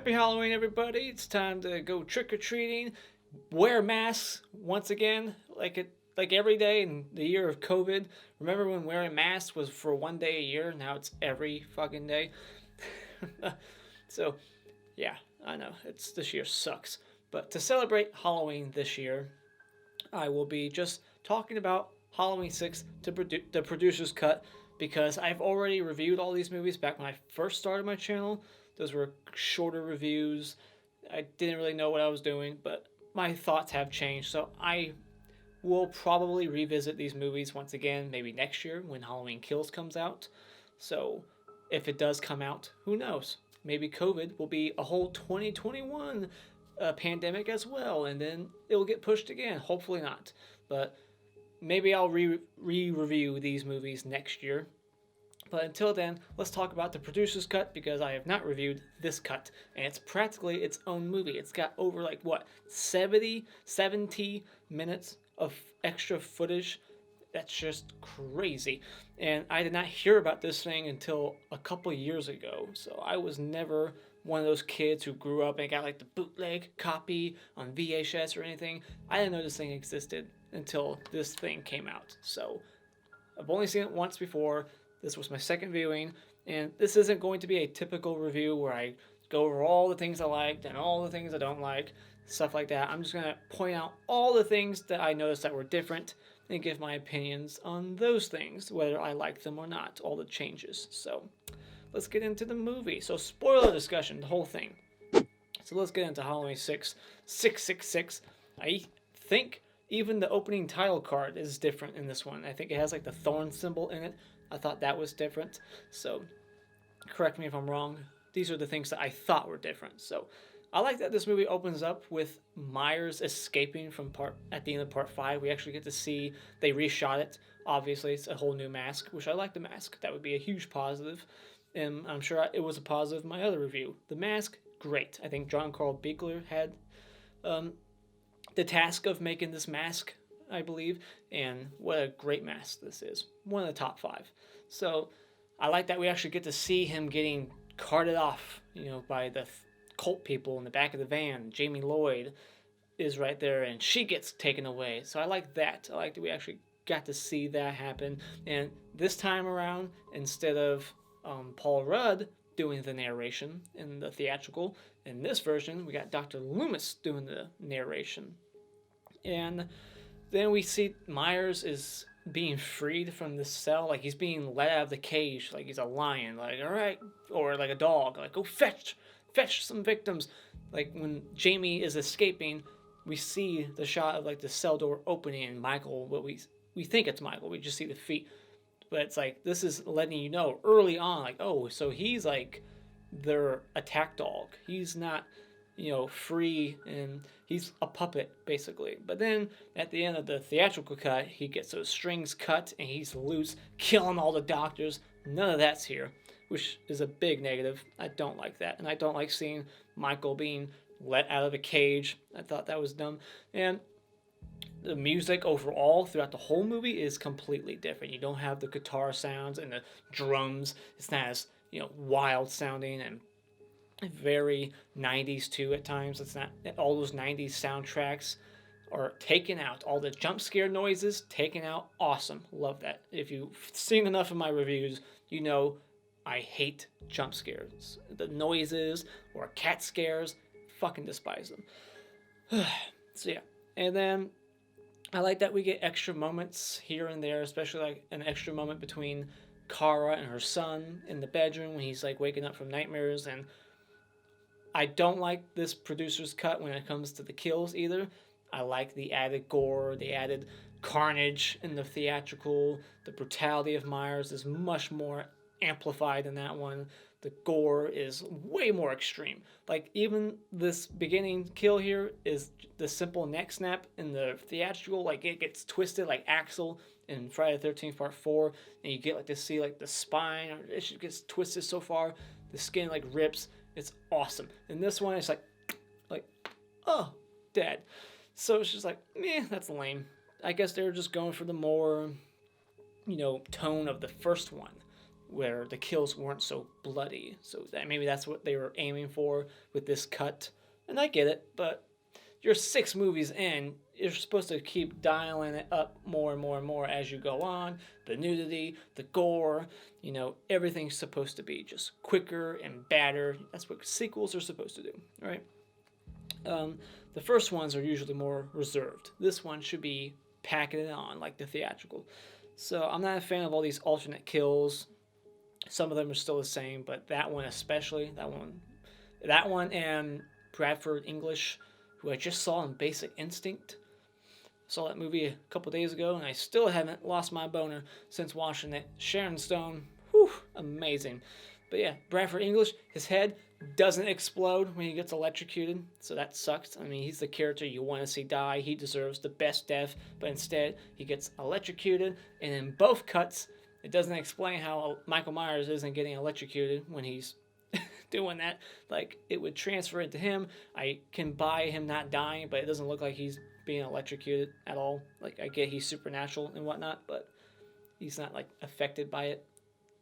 Happy Halloween, everybody! It's time to go trick or treating. Wear masks once again, like every day in the year of COVID. Remember when wearing masks was for one day a year? Now it's every fucking day. So, yeah, I know this year sucks. But to celebrate Halloween this year, I will be just talking about Halloween 6 to the producer's cut because I've already reviewed all these movies back when I first started my channel. Those were shorter reviews. I didn't really know what I was doing, but my thoughts have changed. So I will probably revisit these movies once again, maybe next year when Halloween Kills comes out. So if it does come out, who knows? Maybe COVID will be a whole 2021 pandemic as well, and then it will get pushed again. Hopefully not. But maybe I'll re-review these movies next year. But until then, let's talk about the producer's cut because I have not reviewed this cut. And it's practically its own movie. It's got over 70 minutes of extra footage. That's just crazy. And I did not hear about this thing until a couple years ago. So I was never one of those kids who grew up and got the bootleg copy on VHS or anything. I didn't know this thing existed until this thing came out. So I've only seen it once before. This was my second viewing, and this isn't going to be a typical review where I go over all the things I liked and all the things I don't like, stuff like that. I'm just going to point out all the things that I noticed that were different and give my opinions on those things, whether I like them or not, all the changes. So let's get into the movie. So spoiler discussion, the whole thing. So let's get into Halloween 666. I think even the opening title card is different in this one. I think it has the thorn symbol in it. I thought that was different. So correct me if I'm wrong. These are the things that I thought were different. So I like that this movie opens up with Myers escaping from at the end of part 5. We actually get to see they reshot it. Obviously, it's a whole new mask, which I like the mask. That would be a huge positive. And I'm sure it was a positive in my other review. The mask, great. I think John Carl Biegler had the task of making this mask, I believe, and what a great mask this is. One of the top 5. So I like that we actually get to see him getting carted off, by the cult people in the back of the van. Jamie Lloyd is right there, and she gets taken away. So I like that. I like that we actually got to see that happen. And this time around, instead of Paul Rudd doing the narration in the theatrical, in this version, we got Dr. Loomis doing the narration. And then we see Myers is being freed from the cell, he's being let out of the cage, he's a lion, all right, or a dog, go fetch some victims. When Jamie is escaping, we see the shot of the cell door opening and Michael, we think it's Michael, we just see the feet, but it's this is letting you know early on, oh, so he's their attack dog. He's not free, and he's a puppet, basically. But then, at the end of the theatrical cut, he gets those strings cut, and he's loose, killing all the doctors. None of that's here, which is a big negative. I don't like that, and I don't like seeing Michael being let out of a cage. I thought that was dumb. And the music overall, throughout the whole movie, is completely different. You don't have the guitar sounds and the drums. It's not as, wild sounding and very 90s too at times. It's not all those 90s soundtracks are taken out. All the jump scare noises taken out. Awesome. Love that. If you've seen enough of my reviews, I hate jump scares. The noises or cat scares, fucking despise them. So yeah. And then I like that we get extra moments here and there, especially an extra moment between Kara and her son in the bedroom when he's waking up from nightmares. And I don't like this producer's cut when it comes to the kills either. I like the added gore, the added carnage in the theatrical. The brutality of Myers is much more amplified in that one. The gore is way more extreme. Even this beginning kill here is the simple neck snap in the theatrical. It gets twisted like Axel in Friday the 13th Part 4. And you get to see the spine. Or it just gets twisted so far. The skin rips. It's awesome. And this one, it's oh, dead. So it's just meh, that's lame. I guess they were just going for the more, tone of the first one. where the kills weren't so bloody. So maybe that's what they were aiming for with this cut. And I get it, but you're 6 movies in, you're supposed to keep dialing it up more and more and more as you go on. The nudity, the gore, everything's supposed to be just quicker and badder. That's what sequels are supposed to do, right? The first ones are usually more reserved. This one should be packing it on like the theatrical. So I'm not a fan of all these alternate kills. Some of them are still the same, but that one especially, that one and Bradford English, who I just saw in Basic Instinct. Saw that movie a couple days ago, and I still haven't lost my boner since watching it. Sharon Stone, whew, amazing. But yeah, Bradford English, his head doesn't explode when he gets electrocuted, so that sucks. I mean, he's the character you want to see die. He deserves the best death, but instead he gets electrocuted, and in both cuts, it doesn't explain how Michael Myers isn't getting electrocuted when he's doing that. Like, it would transfer into him. I can buy him not dying, but it doesn't look like he's being electrocuted at all. Like, I get he's supernatural and whatnot, but he's not, like, affected by it.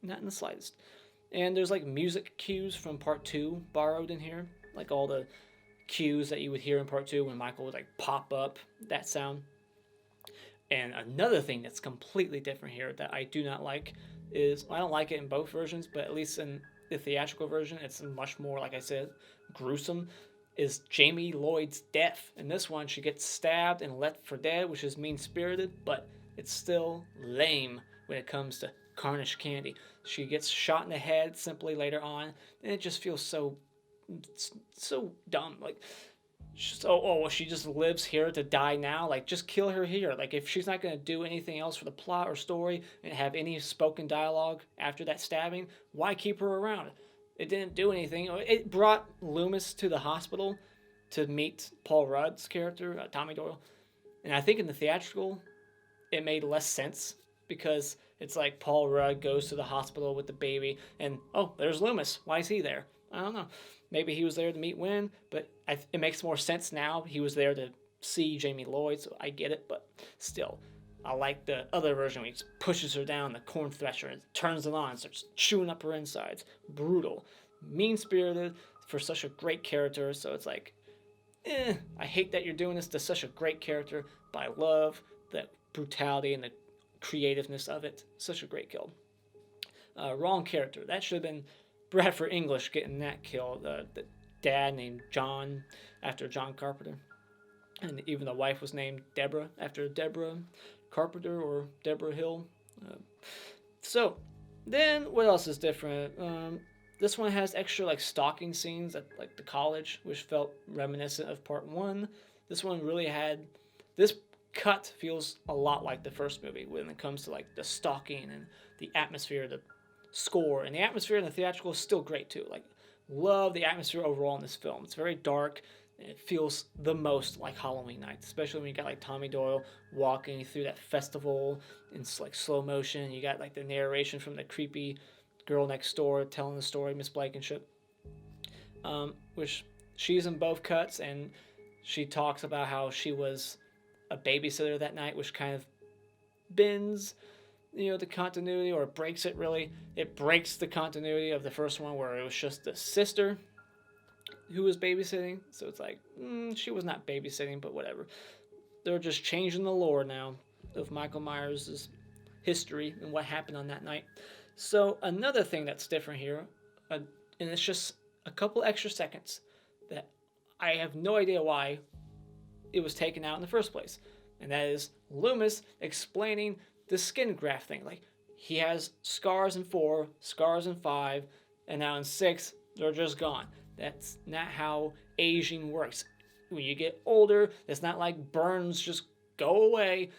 Not in the slightest. And there's, like, music cues from Part 2 borrowed in here. Like, all the cues that you would hear in Part 2 when Michael would, like, pop up, that sound. And another thing that's completely different here that I do not like is, I don't like it in both versions, but at least in the theatrical version, it's much more, like I said, gruesome, is Jamie Lloyd's death. In this one, she gets stabbed and left for dead, which is mean-spirited, but it's still lame when it comes to Carnage Candy. She gets shot in the head simply later on, and it just feels so dumb. Like, she just lives here to die now? Like, just kill her here. Like, if she's not going to do anything else for the plot or story and have any spoken dialogue after that stabbing, why keep her around? It didn't do anything. It brought Loomis to the hospital to meet Paul Rudd's character, Tommy Doyle. And I think in the theatrical, it made less sense because it's like Paul Rudd goes to the hospital with the baby and, oh, there's Loomis. Why is he there? I don't know. Maybe he was there to meet Wynn, but it makes more sense now. He was there to see Jamie Lloyd, so I get it, but still. I like the other version where he pushes her down the corn thresher and turns it on and starts chewing up her insides. Brutal. Mean-spirited for such a great character, so it's like, I hate that you're doing this to such a great character, but I love the brutality and the creativeness of it. Such a great kill. Wrong character. That should have been Bradford English getting that kill. The dad named John after John Carpenter. And even the wife was named Deborah after Deborah Carpenter or Deborah Hill. So, then what else is different? This one has extra like stalking scenes at like the college, which felt reminiscent of Part 1. This one really had... This cut feels a lot like the first movie when it comes to like the stalking and the atmosphere, the score. And the atmosphere in the theatrical is still great too. Like, love the atmosphere overall in this film. It's very dark. It feels the most like Halloween night, especially when you got like Tommy Doyle walking through that festival in like slow motion. You got like the narration from the creepy girl next door telling the story, Miss Blankenship, which she's in both cuts, and she talks about how she was a babysitter that night, which kind of bends, the continuity, or breaks it really. It breaks the continuity of the first one where it was just the sister who was babysitting. So it's like, she was not babysitting, but whatever. They're just changing the lore now of Michael Myers' history and what happened on that night. So another thing that's different here, and it's just a couple extra seconds that I have no idea why it was taken out in the first place. And that is Loomis explaining the skin graft thing. Like, he has scars in 4, scars in 5, and now in 6, they're just gone. That's not how aging works. When you get older, it's not like burns just go away.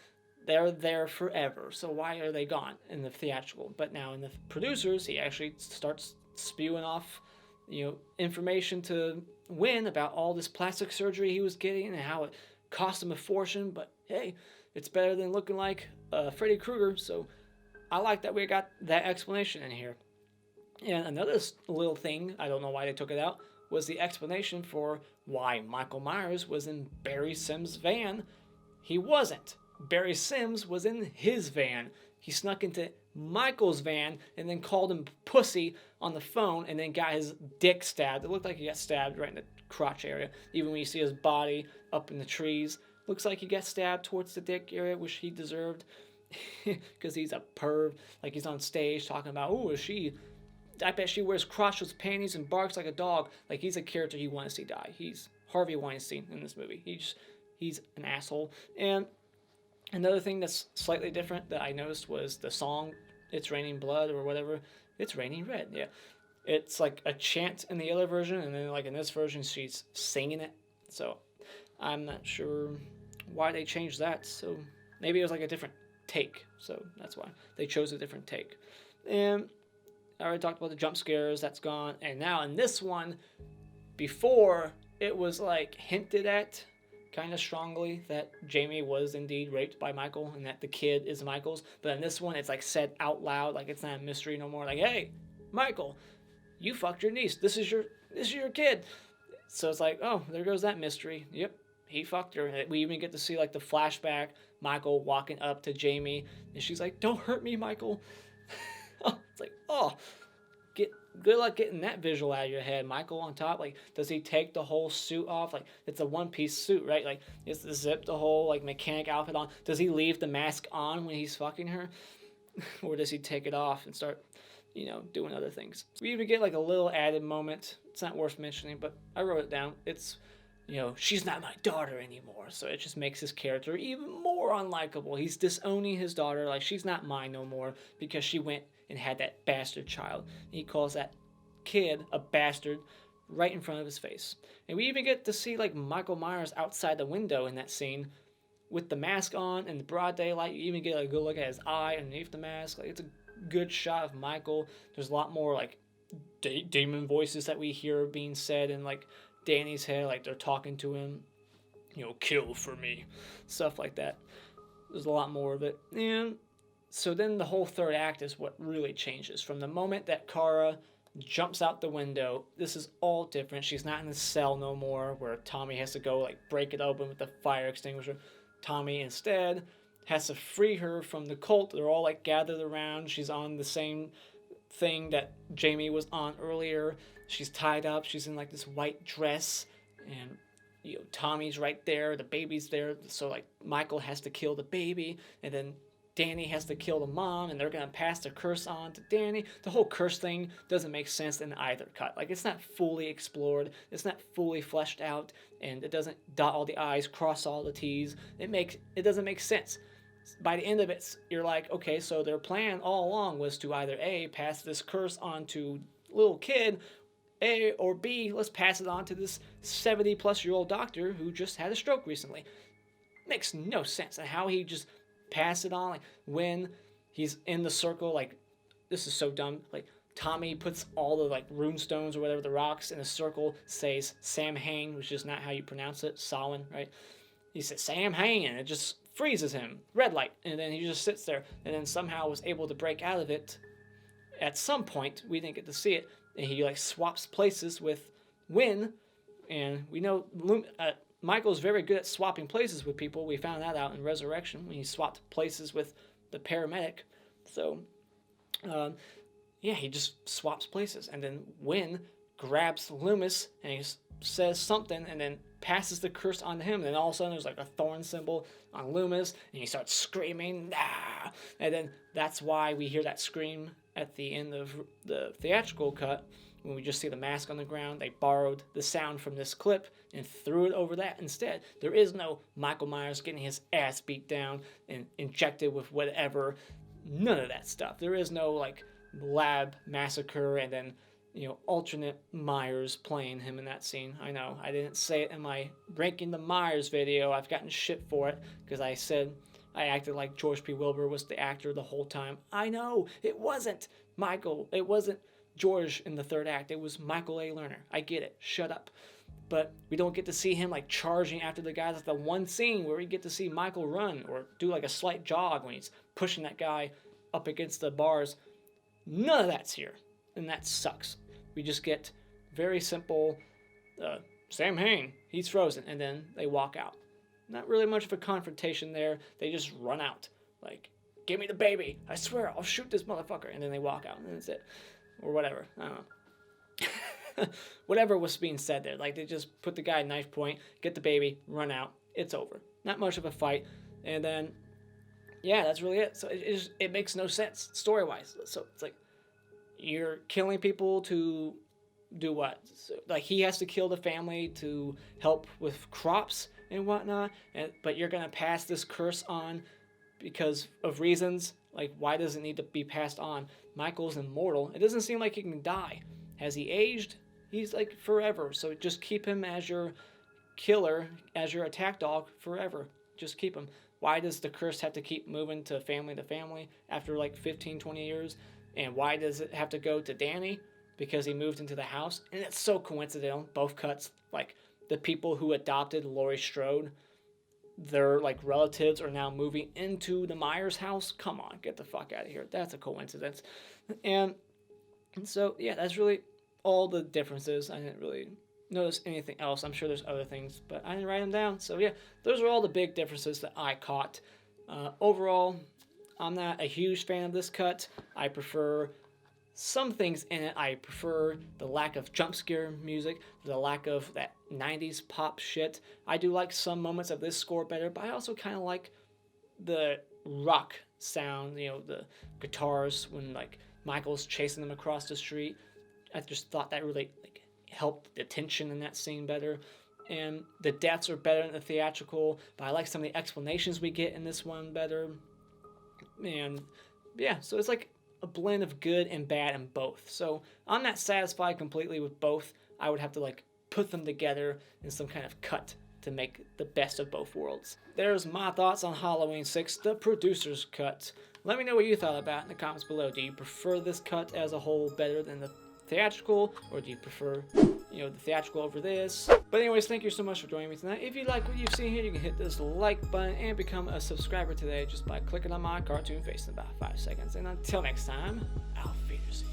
They're there forever. So why are they gone in the theatrical? But now in the producers, he actually starts spewing off, information to Wynn about all this plastic surgery he was getting and how it cost him a fortune. But hey, it's better than looking like Freddy Krueger. So I like that we got that explanation in here. And another little thing, I don't know why they took it out, was the explanation for why Michael Myers was in Barry Sims' van. He wasn't. Barry Sims was in his van. He snuck into Michael's van and then called him pussy on the phone and then got his dick stabbed. It looked like he got stabbed right in the crotch area. Even when you see his body up in the trees, looks like he got stabbed towards the dick area, which he deserved because he's a perv. Like he's on stage talking about, oh, I bet she wears crotchless panties and barks like a dog. Like he's a character you want to see die. He's Harvey Weinstein in this movie. He's an asshole. And another thing that's slightly different that I noticed was the song, It's Raining Blood or whatever. It's Raining Red, yeah. It's like a chant in the other version, and then like in this version, she's singing it. So I'm not sure why they changed that. So maybe it was like a different take. So that's why they chose a different take. And I already talked about the jump scares. That's gone. And now in this one, before it was like hinted at kind of strongly that Jamie was indeed raped by Michael and that the kid is Michael's. But in this one, it's like said out loud, like it's not a mystery no more. Like, hey, Michael, you fucked your niece. This is your kid. So it's like, oh, there goes that mystery. Yep, he fucked her. We even get to see like the flashback, Michael walking up to Jamie, and she's like, don't hurt me, Michael. It's like, oh, good luck getting that visual out of your head. Michael on top, like, does he take the whole suit off? Like, it's a one-piece suit, right? Like, is the zip the whole, like, mechanic outfit on? Does he leave the mask on when he's fucking her? Or does he take it off and start, doing other things? We even get, like, a little added moment. It's not worth mentioning, but I wrote it down. It's, she's not my daughter anymore. So it just makes his character even more unlikable. He's disowning his daughter. Like, she's not mine no more because she went and had that bastard child. And he calls that kid a bastard right in front of his face. And we even get to see like Michael Myers outside the window in that scene with the mask on and the broad daylight. You even get a good look at his eye underneath the mask. Like, it's a good shot of Michael. There's a lot more like demon voices that we hear being said in like Danny's head, like they're talking to him, kill for me, stuff like that. There's a lot more of it. And so then the whole third act is what really changes. From the moment that Kara jumps out the window, this is all different. She's not in the cell no more where Tommy has to go like break it open with the fire extinguisher. Tommy instead has to free her from the cult. They're all like gathered around. She's on the same thing that Jamie was on earlier. She's tied up. She's in like this white dress, and Tommy's right there. The baby's there. So like Michael has to kill the baby, and then Danny has to kill the mom, and they're going to pass the curse on to Danny. The whole curse thing doesn't make sense in either cut. Like, it's not fully explored. It's not fully fleshed out, and it doesn't dot all the I's, cross all the T's. It doesn't make sense. By the end of it, you're like, okay, so their plan all along was to either A, pass this curse on to little kid, A, or B, let's pass it on to this 70-plus-year-old doctor who just had a stroke recently. Makes no sense. And how he just pass it on, like when he's in the circle, like this is so dumb. Like Tommy puts all the like rune stones or whatever, the rocks in a circle, says Sam Hain, which is not how you pronounce it, Samhain, right? He says Sam Hain, and it just freezes him, red light, and then he just sits there, and then somehow was able to break out of it. At some point, we didn't get to see it, and he like swaps places with Wynn, and we know Michael's very good at swapping places with people. We found that out in Resurrection when he swapped places with the paramedic. So, he just swaps places. And then Wynn grabs Loomis and he says something and then passes the curse on to him. And then all of a sudden there's like a thorn symbol on Loomis and he starts screaming, ah! And then that's why we hear that scream at the end of the theatrical cut. When we just see the mask on the ground, they borrowed the sound from this clip and threw it over that instead. There is no Michael Myers getting his ass beat down and injected with whatever. None of that stuff. There is no like lab massacre and then alternate Myers playing him in that scene. I know I didn't say it in my ranking the Myers video. I've gotten shit for it because I said I acted like George P. Wilbur was the actor the whole time. I know it wasn't Michael. It wasn't George in the third act. It was Michael A. Lerner. I get it. Shut up. But we don't get to see him like charging after the guy. That's the one scene where we get to see Michael run or do like a slight jog when he's pushing that guy up against the bars. None of that's here. And that sucks. We just get very simple, Sam Hain, he's frozen. And then they walk out. Not really much of a confrontation there. They just run out. Like, give me the baby. I swear, I'll shoot this motherfucker. And then they walk out, and that's it. Or whatever. I don't know. Whatever was being said there. Like, they just put the guy at knife point, get the baby, run out. It's over. Not much of a fight. And then, yeah, that's really it. So it makes no sense story-wise. So it's like, you're killing people to do what? So, like, he has to kill the family to help with crops and whatnot, but you're going to pass this curse on because of reasons. Like, why does it need to be passed on? Michael's immortal. It doesn't seem like he can die. Has he aged? He's like forever. So just keep him as your killer, as your attack dog forever. Just keep him. Why does the curse have to keep moving to family after like 15, 20 years? And why does it have to go to Danny? Because he moved into the house. And it's so coincidental. Both cuts, like the people who adopted Laurie Strode, their like relatives are now moving into the Myers house. Come on, get the fuck out of here. That's a coincidence. And so, yeah, that's really all the differences. I didn't really notice anything else. I'm sure there's other things, but I didn't write them down. So, yeah, those are all the big differences that I caught. Overall, I'm not a huge fan of this cut. I prefer some things in it. I prefer the lack of jump scare music, the lack of that 90s pop shit. I do like some moments of this score better, but I also kind of like the rock sound, you know, the guitars when like Michael's chasing them across the street. I just thought that really like helped the tension in that scene better. And the deaths are better in the theatrical, but I like some of the explanations we get in this one better. And yeah, so it's like a blend of good and bad in both. So I'm not satisfied completely with both. I would have to like put them together in some kind of cut to make the best of both worlds. There's my thoughts on Halloween 6, the producer's cut. Let me know what you thought about it in the comments below. Do you prefer this cut as a whole better than the theatrical, or do you prefer, you know, the theatrical over this? But anyways, thank you so much for joining me tonight. If you like what you've seen here, you can hit this like button and become a subscriber today just by clicking on my cartoon face in about 5 seconds. And until next time, auf Wiedersehen.